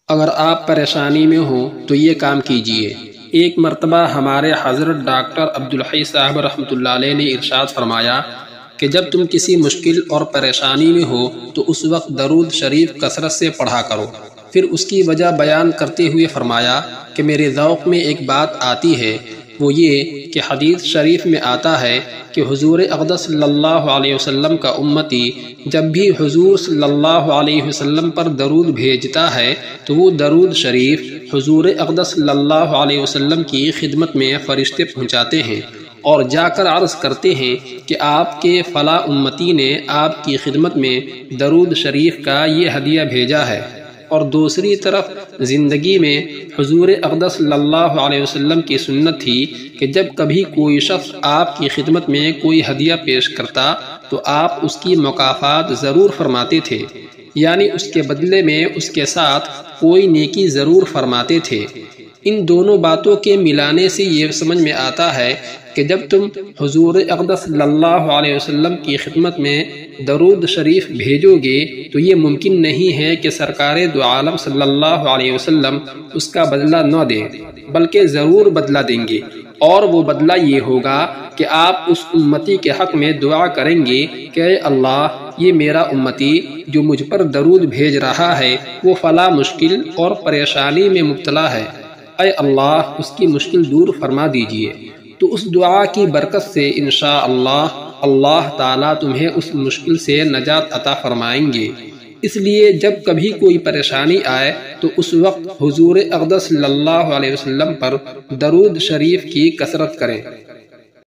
اگر آپ پریشانی میں ہوں تو یہ کام کیجئے۔ ایک مرتبہ ہمارے حضرت ڈاکٹر عبدالحی صاحب رحمۃ اللہ علیہ نے ارشاد فرمایا کہ جب تم کسی مشکل اور پریشانی میں ہو تو اس وقت درود شریف کثرت سے پڑھا کرو۔ پھر اس کی وجہ بیان کرتے ہوئے فرمایا کہ میرے ذوق میں ایک بات آتی ہے، وہ یہ کہ حدیث شریف میں آتا ہے کہ حضور اقدس صلی اللہ علیہ وسلم کا امتی جب بھی حضور صلی اللہ علیہ وسلم پر درود بھیجتا ہے تو وہ درود شریف حضور اقدس صلی اللہ علیہ وسلم کی خدمت میں فرشتے پہنچاتے ہیں اور جا کر عرض کرتے ہیں کہ آپ کے فلاں امتی نے آپ کی خدمت میں درود شریف کا یہ ہدیہ بھیجا ہے۔ اور دوسری طرف زندگی میں حضور اقدس صلی اللہ علیہ وسلم کی سنت تھی کہ جب کبھی کوئی شخص آپ کی خدمت میں کوئی ہدیہ پیش کرتا تو آپ اس کی مکافات ضرور فرماتے تھے، یعنی اس کے بدلے میں اس کے ساتھ کوئی نیکی ضرور فرماتے تھے۔ ان دونوں باتوں کے ملانے سے یہ سمجھ میں آتا ہے کہ جب تم حضور اقدس صلی اللہ علیہ وسلم کی خدمت میں درود شریف بھیجو گے تو یہ ممکن نہیں ہے کہ سرکار دو عالم صلی اللہ علیہ وسلم اس کا بدلہ نہ دیں، بلکہ ضرور بدلہ دیں گے، اور وہ بدلہ یہ ہوگا کہ آپ اس امتی کے حق میں دعا کریں گے کہ اے اللہ، یہ میرا امتی جو مجھ پر درود بھیج رہا ہے وہ فلاں مشکل اور پریشانی میں مبتلا ہے، اے اللہ اس کی مشکل دور فرما دیجئے۔ تو اس دعا کی برکت سے انشاءاللہ اللہ تعالیٰ تمہیں اس مشکل سے نجات عطا فرمائیں گے۔ اس لیے جب کبھی کوئی پریشانی آئے تو اس وقت حضور اقدس صلی اللہ علیہ وسلم پر درود شریف کی کثرت کریں۔